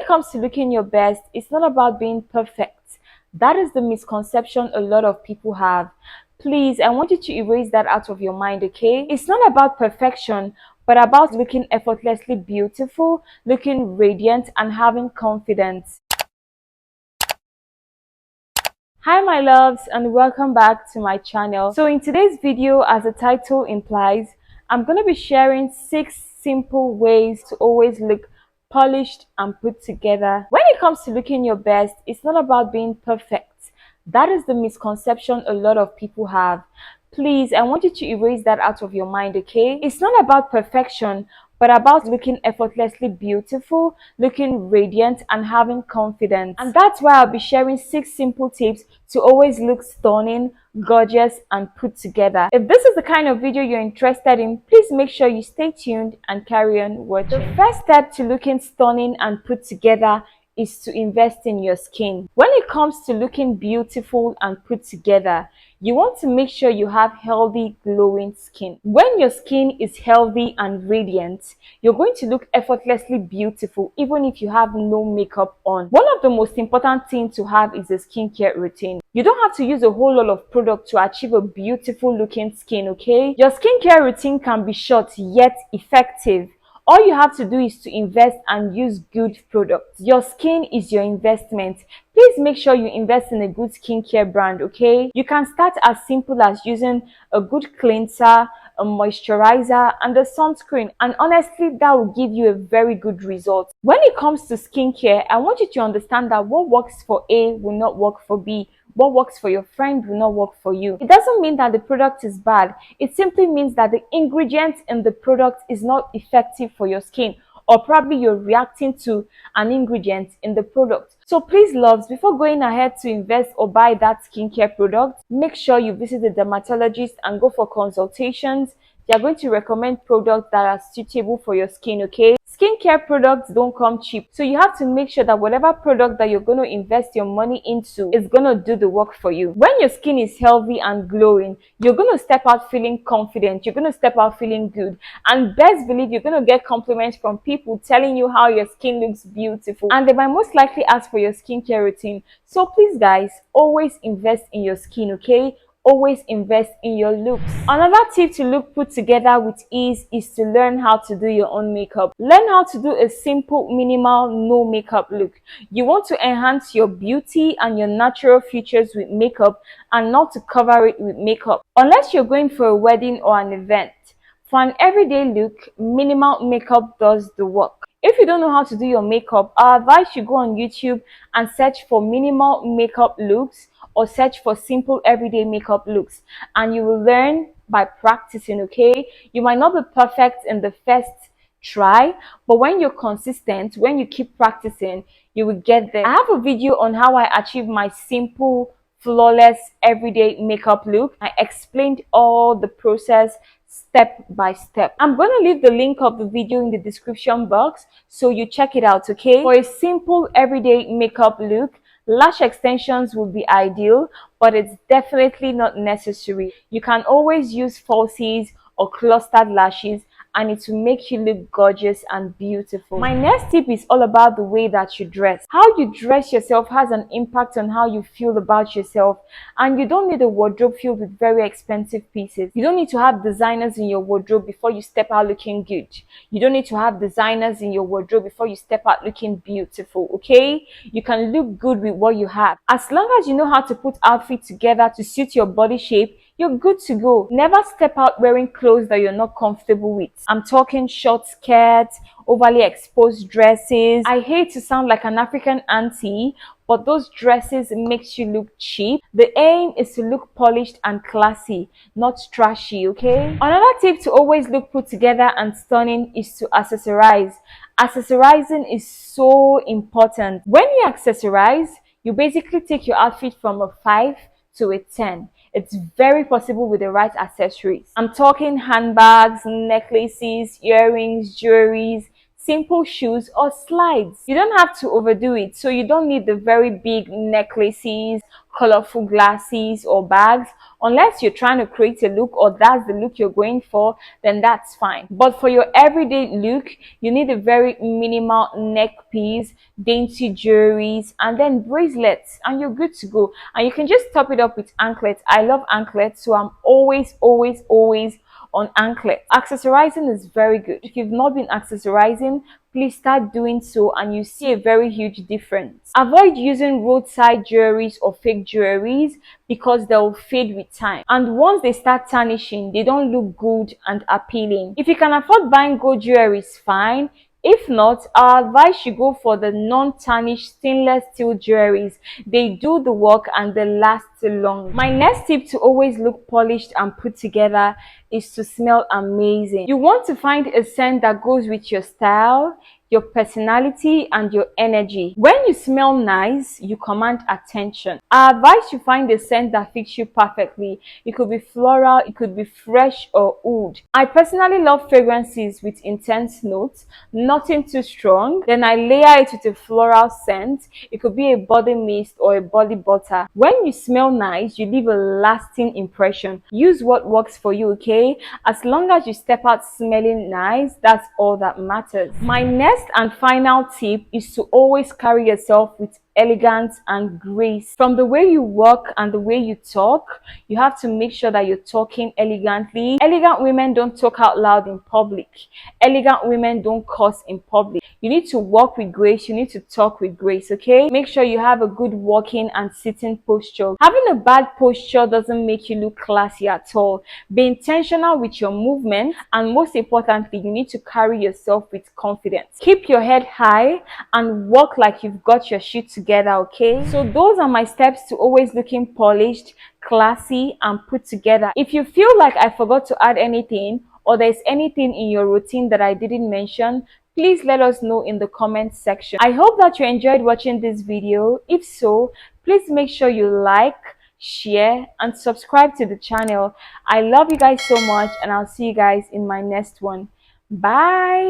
comes to looking your best, it's not about being perfect. That is the misconception a lot of people have. Please, I want you to erase that out of your mind, okay? It's not about perfection, but about looking effortlessly beautiful, looking radiant, and having confidence. Hi my loves, and welcome back to my channel. So in today's video, as the title implies, I'm going to be sharing 6 simple ways to always look polished and put together. When it comes to looking your best, it's not about being perfect. That is the misconception a lot of people have. Please, I want you to erase that out of your mind, okay? It's not about perfection, but about looking effortlessly beautiful, looking radiant, and having confidence. And that's why I'll be sharing 6 simple tips to always look stunning, gorgeous, and put together. If this is the kind of video you're interested in, please make sure you stay tuned and carry on watching. The first step to looking stunning and put together is to invest in your skin. When it comes to looking beautiful and put together, you want to make sure you have healthy, glowing skin. When your skin is healthy and radiant, you're going to look effortlessly beautiful even if you have no makeup on. One of the most important things to have is a skincare routine. You don't have to use a whole lot of product to achieve a beautiful looking skin, okay? Your skincare routine can be short yet effective. All you have to do is to invest and use good products. Your skin is your investment. Please make sure you invest in a good skincare brand, okay? You can start as simple as using a good cleanser, a moisturizer, and a sunscreen. And honestly, that will give you a very good result. When it comes to skincare, I want you to understand that what works for A will not work for B. What works for your friend will not work for you. It doesn't mean that the product is bad. It simply means that the ingredient in the product is not effective for your skin, or probably you're reacting to an ingredient in the product. So please loves, before going ahead to invest or buy that skincare product, make sure you visit the dermatologist and go for consultations. They are going to recommend products that are suitable for your skin, okay? Skincare products don't come cheap, so you have to make sure that whatever product that you're going to invest your money into is going to do the work for you. When your skin is healthy and glowing, you're going to step out feeling confident, you're going to step out feeling good, and best believe you're going to get compliments from people telling you how your skin looks beautiful, and they might most likely ask for your skincare routine. So please guys, always invest in your skin, okay? Always invest in your looks. Another tip to look put together with ease is to learn how to do your own makeup. Learn how to do a simple, minimal, no makeup look. You want to enhance your beauty and your natural features with makeup and not to cover it with makeup. Unless you're going for a wedding or an event. For an everyday look, minimal makeup does the work. If you don't know how to do your makeup, I advise you go on YouTube and search for minimal makeup looks or search for simple everyday makeup looks, and you will learn by practicing, okay? You might not be perfect in the first try, but when you're consistent, when you keep practicing, you will get there. I have a video on how I achieve my simple, flawless everyday makeup look. I explained all the process step by step. I'm going to leave the link of the video in the description box so you check it out, okay? For a simple everyday makeup look, lash extensions would be ideal, but it's definitely not necessary. You can always use falsies or clustered lashes, and it will make you look gorgeous and beautiful. My next tip is all about the way that you dress. How you dress yourself has an impact on how you feel about yourself, and you don't need a wardrobe filled with very expensive pieces. You don't need to have designers in your wardrobe before you step out looking good. You don't need to have designers in your wardrobe before you step out looking beautiful, okay? You can look good with what you have. As long as you know how to put outfits together to suit your body shape, you're good to go. Never step out wearing clothes that you're not comfortable with. I'm talking short skirts, overly exposed dresses. I hate to sound like an African auntie, but those dresses makes you look cheap. The aim is to look polished and classy, not trashy, okay? Another tip to always look put together and stunning is to accessorize. Accessorizing is so important. When you accessorize, you basically take your outfit from a 5 to a 10. It's very possible with the right accessories. I'm talking handbags, necklaces, earrings, jewelries, simple shoes or slides. You don't have to overdo it, so you don't need the very big necklaces, colorful glasses or bags. Unless you're trying to create a look or that's the look you're going for, then that's fine. But for your everyday look, you need a very minimal neck piece, dainty jewelries, and then bracelets, and you're good to go. And you can just top it up with anklets. I love anklets, so I'm always on anklet. Accessorizing is very good. If you've not been accessorizing, please start doing so and you see a very huge difference. Avoid using roadside jewelries or fake jewelries because they'll fade with time. And once they start tarnishing, they don't look good and appealing. If you can afford buying gold jewelry, it's fine. If not, our advice should go for the non-tarnished stainless steel jewelries. They do the work and they last long. My next tip to always look polished and put together is to smell amazing. You want to find a scent that goes with your style, your personality, and your energy. When you smell nice, you command attention. I advise you find a scent that fits you perfectly. It could be floral, it could be fresh or oud. I personally love fragrances with intense notes, nothing too strong. Then I layer it with a floral scent. It could be a body mist or a body butter. When you smell nice, you leave a lasting impression. Use what works for you, okay? As long as you step out smelling nice, that's all that matters. My next and final tip is to always carry yourself with elegance and grace. From the way you walk and the way you talk, you have to make sure that you're talking elegantly. Elegant women don't talk out loud in public. Elegant women don't curse in public. You need to walk with grace. You need to talk with grace, okay? Make sure you have a good walking and sitting posture. Having a bad posture doesn't make you look classy at all. Be intentional with your movement, and most importantly, you need to carry yourself with confidence. Keep your head high and walk like you've got your shit together, okay? So those are my steps to always looking polished, classy, and put together. If you feel like I forgot to add anything or there's anything in your routine that I didn't mention, please let us know in the comment section. I hope that you enjoyed watching this video. If so, please make sure you like, share, and subscribe to the channel. I love you guys so much, and I'll see you guys in my next one. Bye.